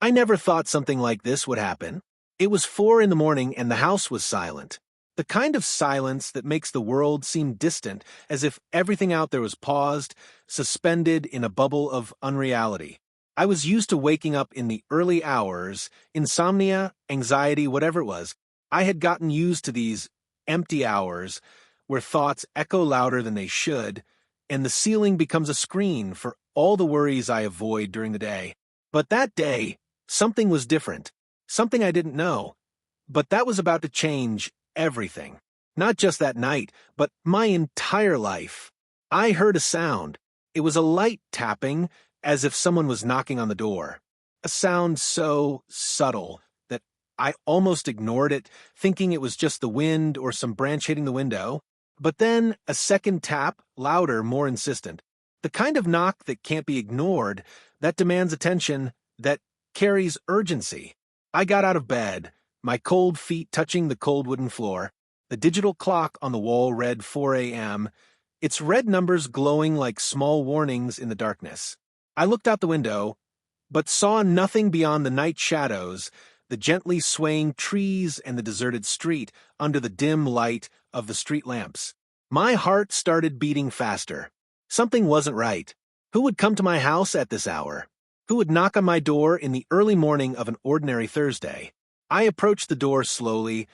I never thought something like this would happen. It was 4 in the morning and the house was silent. The kind of silence that makes the world seem distant, as if everything out there was paused, suspended in a bubble of unreality. I was used to waking up in the early hours, insomnia, anxiety, whatever it was. I had gotten used to these empty hours where thoughts echo louder than they should, and the ceiling becomes a screen for all the worries I avoid during the day. But that day, something was different, something I didn't know. But that was about to change everything. Not just that night, but my entire life. I heard a sound. It was a light tapping, as if someone was knocking on the door. A sound so subtle that I almost ignored it, thinking it was just the wind or some branch hitting the window. But then a second tap, louder, more insistent. The kind of knock that can't be ignored, that demands attention, that carries urgency. I got out of bed, my cold feet touching the cold wooden floor. The digital clock on the wall read 4 a.m., its red numbers glowing like small warnings in the darkness. I looked out the window, but saw nothing beyond the night shadows, the gently swaying trees and the deserted street under the dim light of the street lamps. My heart started beating faster. Something wasn't right. Who would come to my house at this hour? Who would knock on my door in the early morning of an ordinary Thursday? I approached the door slowly,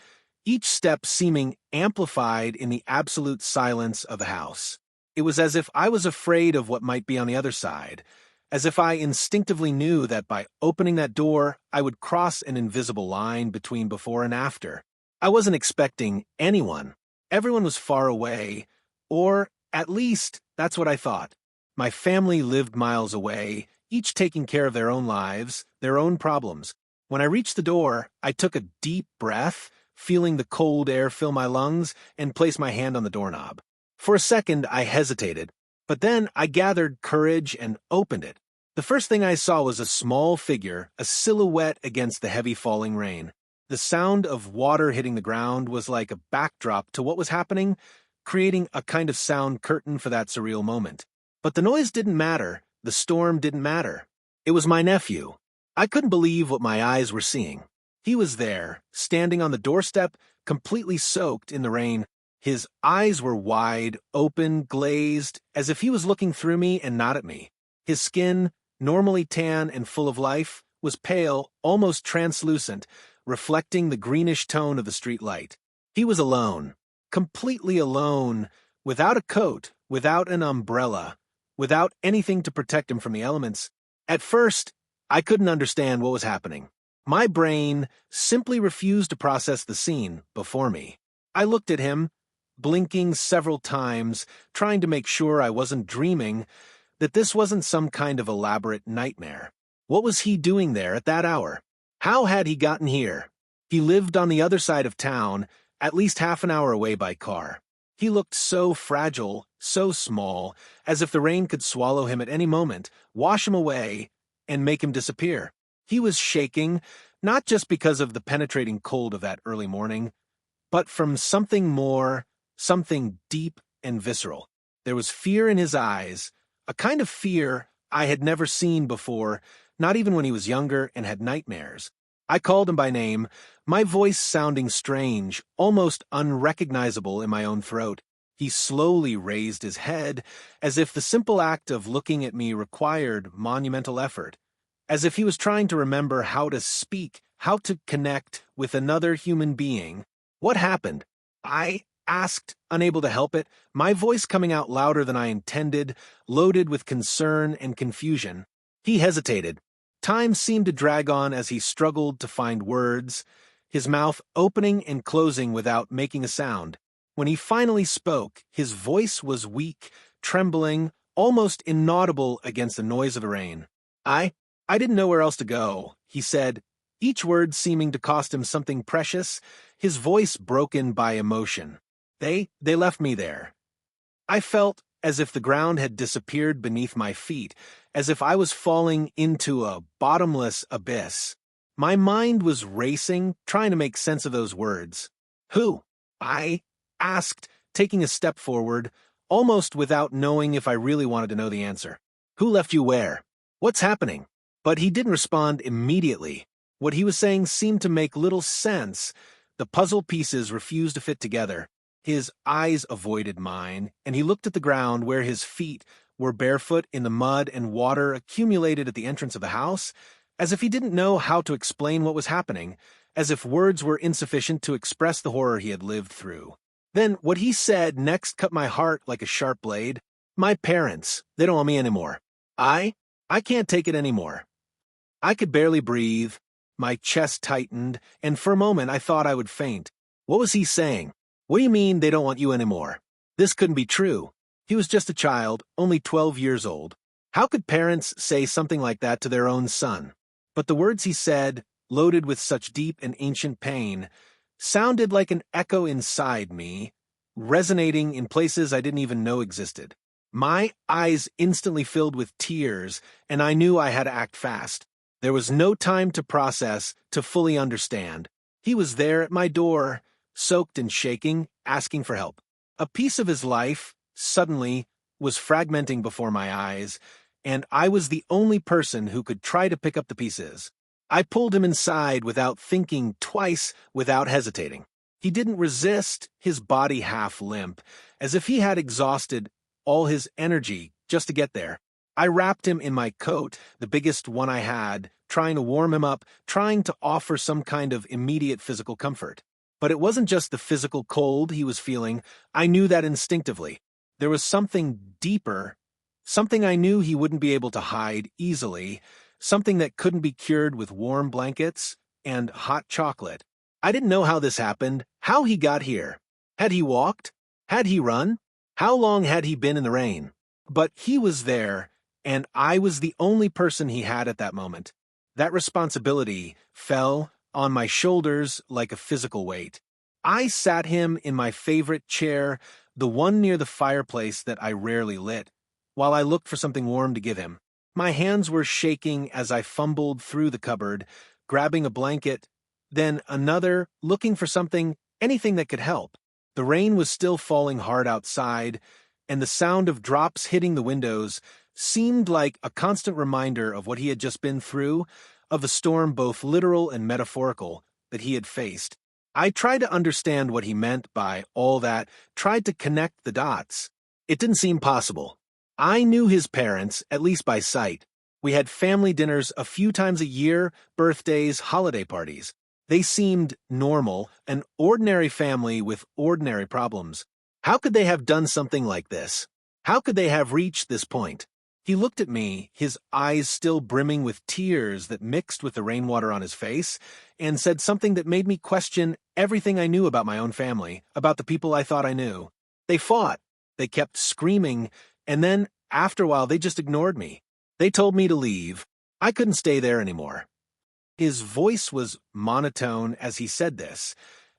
each step seeming amplified in the absolute silence of the house. It was as if I was afraid of what might be on the other side, as if I instinctively knew that by opening that door, I would cross an invisible line between before and after. I wasn't expecting anyone. Everyone was far away, or at least that's what I thought. My family lived miles away, each taking care of their own lives, their own problems. When I reached the door, I took a deep breath, feeling the cold air fill my lungs, and placed my hand on the doorknob. For a second, I hesitated, but then I gathered courage and opened it. The first thing I saw was a small figure, a silhouette against the heavy falling rain. The sound of water hitting the ground was like a backdrop to what was happening, creating a kind of sound curtain for that surreal moment. But the noise didn't matter. The storm didn't matter. It was my nephew. I couldn't believe what my eyes were seeing. He was there, standing on the doorstep, completely soaked in the rain. His eyes were wide, open, glazed, as if he was looking through me and not at me. His skin, normally tan and full of life, was pale, almost translucent, reflecting the greenish tone of the street light. He was alone, completely alone, without a coat, without an umbrella, without anything to protect him from the elements. At first, I couldn't understand what was happening. My brain simply refused to process the scene before me. I looked at him, blinking several times, trying to make sure I wasn't dreaming, that this wasn't some kind of elaborate nightmare. What was he doing there at that hour? How had he gotten here? He lived on the other side of town, at least half an hour away by car. He looked so fragile, so small, as if the rain could swallow him at any moment, wash him away, and make him disappear. He was shaking, not just because of the penetrating cold of that early morning, but from something more, something deep and visceral. There was fear in his eyes, a kind of fear I had never seen before, not even when he was younger and had nightmares. I called him by name, my voice sounding strange, almost unrecognizable in my own throat. He slowly raised his head, as if the simple act of looking at me required monumental effort, as if he was trying to remember how to speak, how to connect with another human being. What happened? I asked, unable to help it, my voice coming out louder than I intended, loaded with concern and confusion. He hesitated. Time seemed to drag on as he struggled to find words, his mouth opening and closing without making a sound. When he finally spoke, his voice was weak, trembling, almost inaudible against the noise of the rain. I didn't know where else to go, he said, each word seeming to cost him something precious, his voice broken by emotion. They left me there. I felt as if the ground had disappeared beneath my feet, as if I was falling into a bottomless abyss. My mind was racing, trying to make sense of those words. Who? I asked, taking a step forward, almost without knowing if I really wanted to know the answer. Who left you where? What's happening? But he didn't respond immediately. What he was saying seemed to make little sense. The puzzle pieces refused to fit together. His eyes avoided mine, and he looked at the ground where his feet were barefoot in the mud and water accumulated at the entrance of the house, as if he didn't know how to explain what was happening, as if words were insufficient to express the horror he had lived through. Then what he said next cut my heart like a sharp blade. My parents, they don't want me anymore. I can't take it anymore. I could barely breathe. My chest tightened, and for a moment I thought I would faint. What was he saying? What do you mean they don't want you anymore? This couldn't be true. He was just a child, only 12 years old. How could parents say something like that to their own son? But the words he said, loaded with such deep and ancient pain, sounded like an echo inside me, resonating in places I didn't even know existed. My eyes instantly filled with tears, and I knew I had to act fast. There was no time to process, to fully understand. He was there at my door, soaked and shaking, asking for help. A piece of his life, suddenly, was fragmenting before my eyes, and I was the only person who could try to pick up the pieces. I pulled him inside without thinking twice, without hesitating. He didn't resist, his body half limp, as if he had exhausted all his energy just to get there. I wrapped him in my coat, the biggest one I had, trying to warm him up, trying to offer some kind of immediate physical comfort. But it wasn't just the physical cold he was feeling. I knew that instinctively. There was something deeper, something I knew he wouldn't be able to hide easily, something that couldn't be cured with warm blankets and hot chocolate. I didn't know how this happened, how he got here. Had he walked? Had he run? How long had he been in the rain? But he was there, and I was the only person he had at that moment. That responsibility fell on my shoulders like a physical weight. I sat him in my favorite chair, the one near the fireplace that I rarely lit, while I looked for something warm to give him. My hands were shaking as I fumbled through the cupboard, grabbing a blanket, then another, looking for something, anything that could help. The rain was still falling hard outside, and the sound of drops hitting the windows seemed like a constant reminder of what he had just been through, of the storm both literal and metaphorical that he had faced. I tried to understand what he meant by all that, tried to connect the dots. It didn't seem possible. I knew his parents, at least by sight. We had family dinners a few times a year, birthdays, holiday parties. They seemed normal, an ordinary family with ordinary problems. How could they have done something like this? How could they have reached this point? He looked at me, his eyes still brimming with tears that mixed with the rainwater on his face, and said something that made me question everything I knew about my own family, about the people I thought I knew. They fought. They kept screaming, and then, after a while, they just ignored me. They told me to leave. I couldn't stay there anymore. His voice was monotone as he said this,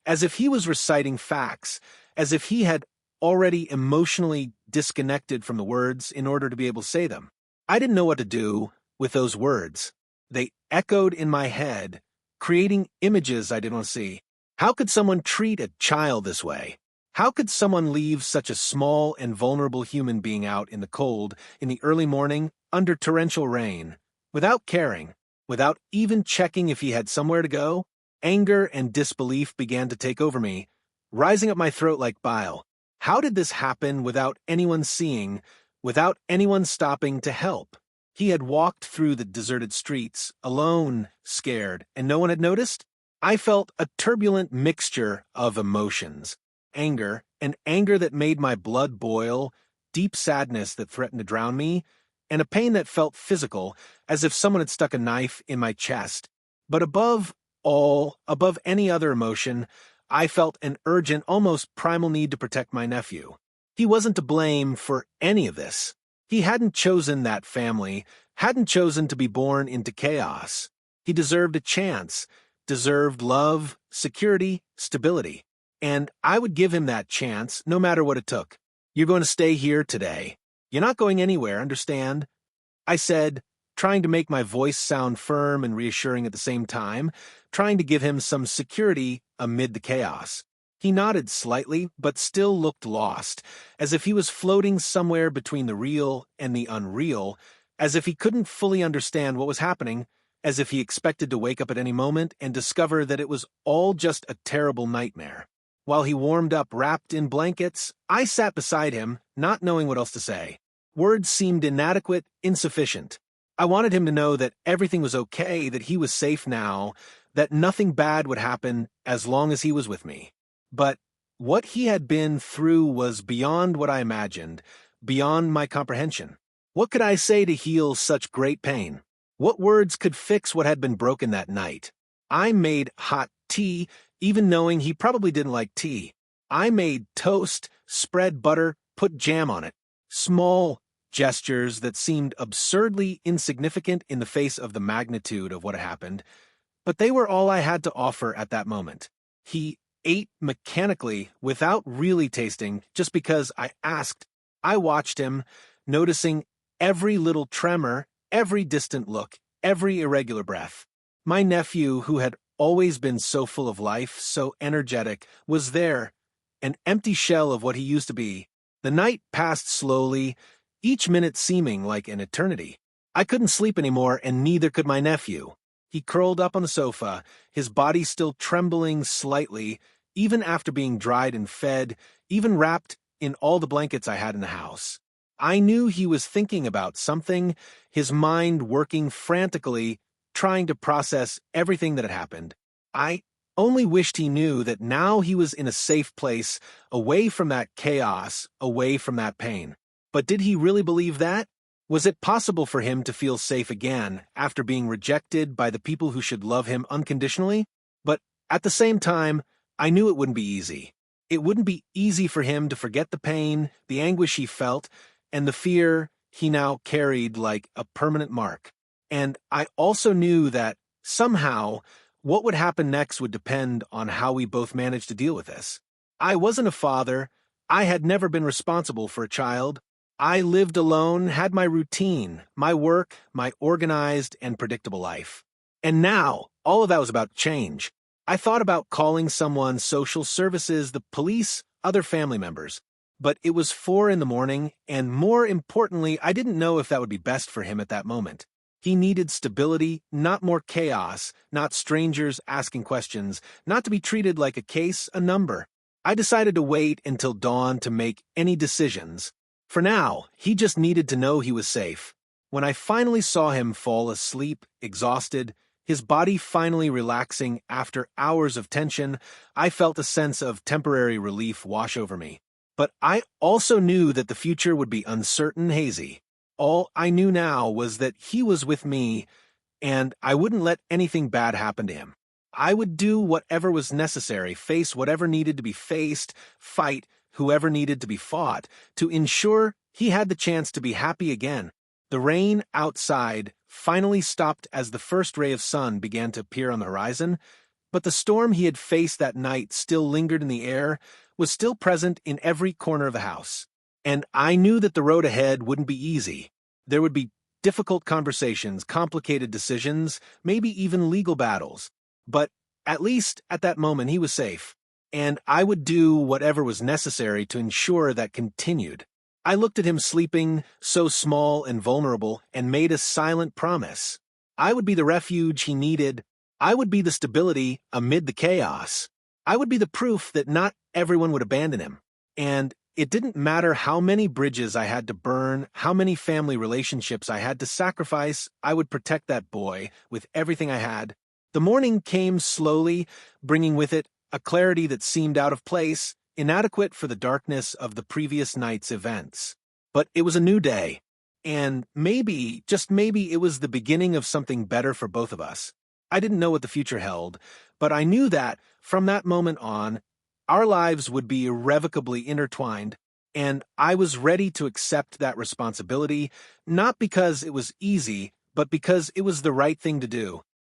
as if he was reciting facts, as if he had already emotionally disconnected from the words in order to be able to say them. I didn't know what to do with those words. They echoed in my head, creating images I didn't want to see. How could someone treat a child this way? How could someone leave such a small and vulnerable human being out in the cold, in the early morning, under torrential rain, without caring? Without even checking if he had somewhere to go? Anger and disbelief began to take over me, rising up my throat like bile. How did this happen without anyone seeing, without anyone stopping to help? He had walked through the deserted streets, alone, scared, and no one had noticed? I felt a turbulent mixture of emotions. Anger, an anger that made my blood boil, deep sadness that threatened to drown me, and a pain that felt physical, as if someone had stuck a knife in my chest. But above all, above any other emotion, I felt an urgent, almost primal need to protect my nephew. He wasn't to blame for any of this. He hadn't chosen that family, hadn't chosen to be born into chaos. He deserved a chance, deserved love, security, stability. And I would give him that chance, no matter what it took. You're going to stay here today. You're not going anywhere, understand? I said, trying to make my voice sound firm and reassuring at the same time, trying to give him some security amid the chaos. He nodded slightly, but still looked lost, as if he was floating somewhere between the real and the unreal, as if he couldn't fully understand what was happening, as if he expected to wake up at any moment and discover that it was all just a terrible nightmare. While he warmed up wrapped in blankets, I sat beside him, not knowing what else to say. Words seemed inadequate, insufficient. I wanted him to know that everything was okay, that he was safe now, that nothing bad would happen as long as he was with me. But what he had been through was beyond what I imagined, beyond my comprehension. What could I say to heal such great pain? What words could fix what had been broken that night? I made hot tea, even knowing he probably didn't like tea. I made toast, spread butter, put jam on it. Small gestures that seemed absurdly insignificant in the face of the magnitude of what had happened, but they were all I had to offer at that moment. He ate mechanically, without really tasting, just because I asked. I watched him, noticing every little tremor, every distant look, every irregular breath. My nephew, who had always been so full of life, so energetic, was there, an empty shell of what he used to be. The night passed slowly, each minute seeming like an eternity. I couldn't sleep anymore, and neither could my nephew. He curled up on the sofa, his body still trembling slightly, even after being dried and fed, even wrapped in all the blankets I had in the house. I knew he was thinking about something, his mind working frantically, trying to process everything that had happened. I only wished he knew that now he was in a safe place, away from that chaos, away from that pain. But did he really believe that? Was it possible for him to feel safe again after being rejected by the people who should love him unconditionally? But at the same time, I knew it wouldn't be easy. It wouldn't be easy for him to forget the pain, the anguish he felt, and the fear he now carried like a permanent mark. And I also knew that, somehow, what would happen next would depend on how we both managed to deal with this. I wasn't a father. I had never been responsible for a child. I lived alone, had my routine, my work, my organized and predictable life. And now, all of that was about to change. I thought about calling someone, social services, the police, other family members. But it was 4 a.m, and more importantly, I didn't know if that would be best for him at that moment. He needed stability, not more chaos, not strangers asking questions, not to be treated like a case, a number. I decided to wait until dawn to make any decisions. For now, he just needed to know he was safe. When I finally saw him fall asleep, exhausted, his body finally relaxing after hours of tension, I felt a sense of temporary relief wash over me. But I also knew that the future would be uncertain, hazy. All I knew now was that he was with me, and I wouldn't let anything bad happen to him. I would do whatever was necessary, face whatever needed to be faced, fight whoever needed to be fought, to ensure he had the chance to be happy again. The rain outside finally stopped as the first ray of sun began to appear on the horizon, but the storm he had faced that night still lingered in the air, was still present in every corner of the house. And I knew that the road ahead wouldn't be easy. There would be difficult conversations, complicated decisions, maybe even legal battles. But at least at that moment he was safe, and I would do whatever was necessary to ensure that continued. I looked at him sleeping, so small and vulnerable, and made a silent promise. I would be the refuge he needed. I would be the stability amid the chaos. I would be the proof that not everyone would abandon him. And it didn't matter how many bridges I had to burn, how many family relationships I had to sacrifice, I would protect that boy with everything I had. The morning came slowly, bringing with it a clarity that seemed out of place, inadequate for the darkness of the previous night's events. But it was a new day, and maybe, just maybe, it was the beginning of something better for both of us. I didn't know what the future held, but I knew that, from that moment on, our lives would be irrevocably intertwined, and I was ready to accept that responsibility, not because it was easy, but because it was the right thing to do.